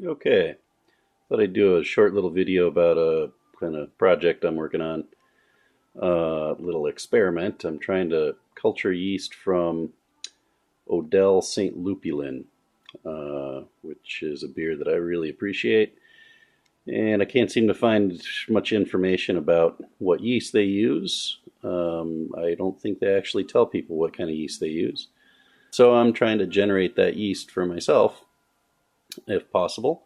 Okay, thought I'd do a short little video about a kind of project I'm working on. Little experiment. I'm trying to culture yeast from Odell St. Lupulin, which is a beer that I really appreciate. And I can't seem to find much information about what yeast they use. I don't think they actually tell people what kind of yeast they use. So I'm trying to generate that yeast for myself, if possible.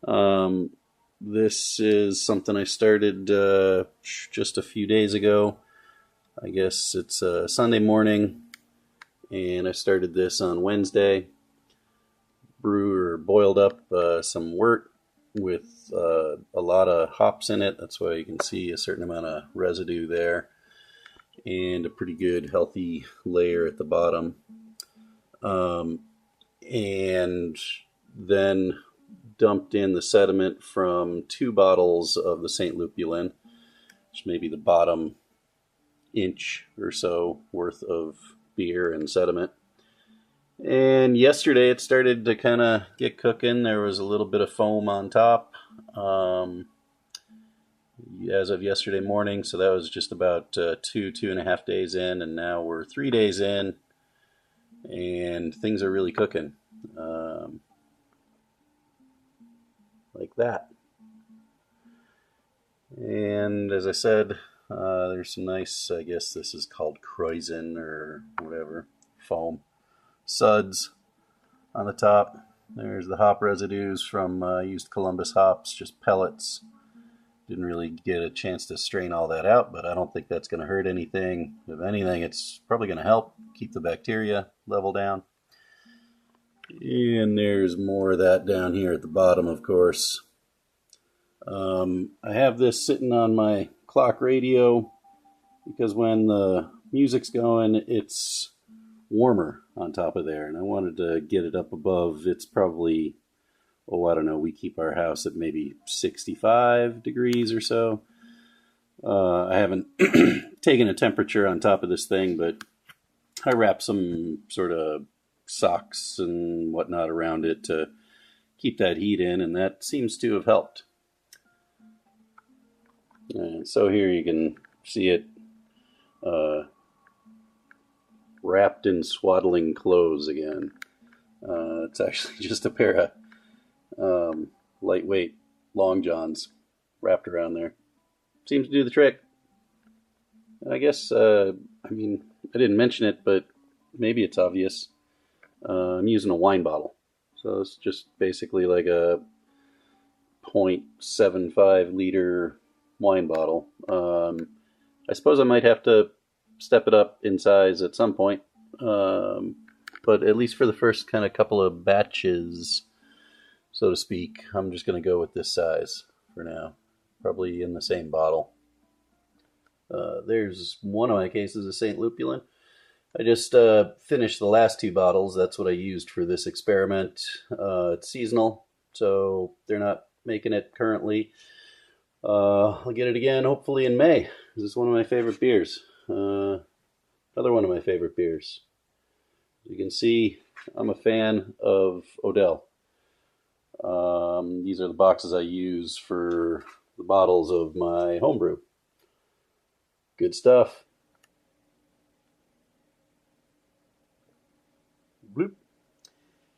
Um, this is something I started just a few days ago. I guess it's Sunday morning, and I started this on Wednesday. Boiled up some wort with a lot of hops in it. That's why you can see a certain amount of residue there, and a pretty good healthy layer at the bottom. And then dumped in the sediment from 2 bottles of the St. Lupulin, which may be the bottom inch or so worth of beer and sediment. And yesterday it started to kind of get cooking. There was a little bit of foam on top as of yesterday morning. So that was just about 2.5 days in. And now we're 3 days in and things are really cooking. Like that. And as I said, there's some nice, I guess this is called Kreuzen or whatever, foam suds on the top. There's the hop residues from used Columbus hops, just pellets. Didn't really get a chance to strain all that out, but I don't think that's going to hurt anything. If anything, it's probably going to help keep the bacteria level down. And there's more of that down here at the bottom, of course. I have this sitting on my clock radio because when the music's going, it's warmer on top of there. And I wanted to get it up above. It's probably, I don't know, we keep our house at maybe 65 degrees or so. I haven't taken a temperature on top of this thing, but I wrap some sort of socks and whatnot around it to keep that heat in, and that seems to have helped. And so here you can see it wrapped in swaddling clothes again. It's actually just a pair of lightweight long johns wrapped around there. Seems to do the trick. And I guess, I didn't mention it, but maybe it's obvious. I'm using a wine bottle. So it's just basically like a 0.75 liter wine bottle. I suppose I might have to step it up in size at some point. But at least for the first kind of couple of batches, so to speak, I'm just going to go with this size for now. Probably in the same bottle. There's one of my cases of St. Lupulin. I just finished the last 2 bottles. That's what I used for this experiment. It's seasonal, so they're not making it currently. I'll get it again hopefully in May. This is one of my favorite beers. Another one of my favorite beers. As you can see, I'm a fan of Odell. These are the boxes I use for the bottles of my homebrew. Good stuff. Bloop.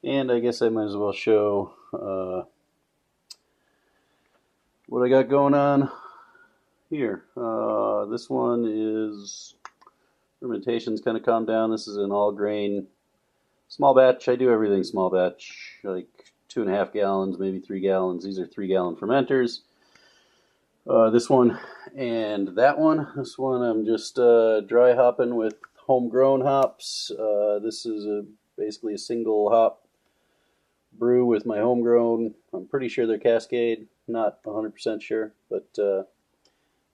And I guess I might as well show what I got going on here. This one is fermentation's kind of calmed down. This is an all grain small batch. I do everything small batch, like 2.5 gallons, maybe 3 gallons. These are 3-gallon fermenters. This one and that one. This one I'm just dry hopping with homegrown hops. This is basically a single hop brew with my homegrown. I'm pretty sure they're Cascade. Not 100% sure, but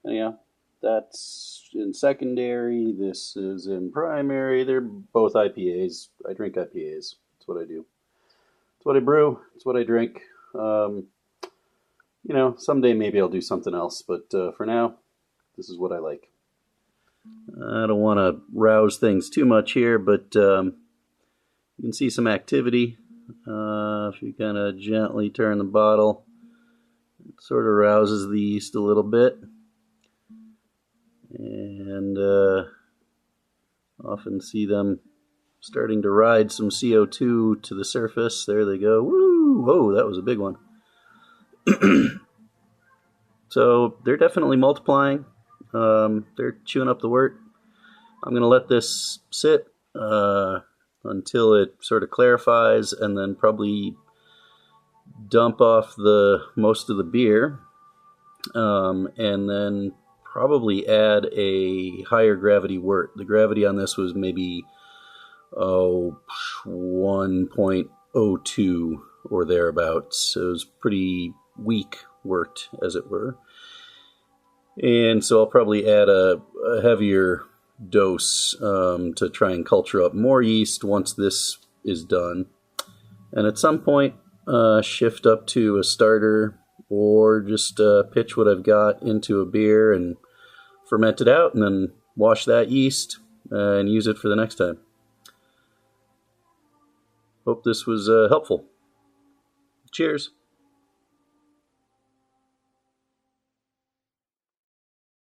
anyhow, that's in secondary. This is in primary. They're both IPAs. I drink IPAs. That's what I do. It's what I brew. It's what I drink. Someday maybe I'll do something else, but for now, this is what I like. I don't want to rouse things too much here, but you can see some activity If you kind of gently turn the bottle, it sort of rouses the yeast a little bit. And often see them starting to ride some CO2 to the surface. There they go. Woo! Whoa, that was a big one. So they're definitely multiplying. They're chewing up the wort. I'm going to let this sit until it sort of clarifies, and then probably dump off the most of the beer, and then probably add a higher gravity wort. The gravity on this was maybe 1.02 or thereabouts. So it was pretty weak wort, as it were. And so I'll probably add a heavier dose to try and culture up more yeast once this is done. And at some point, shift up to a starter, or just pitch what I've got into a beer and ferment it out, and then wash that yeast and use it for the next time. Hope this was helpful. Cheers.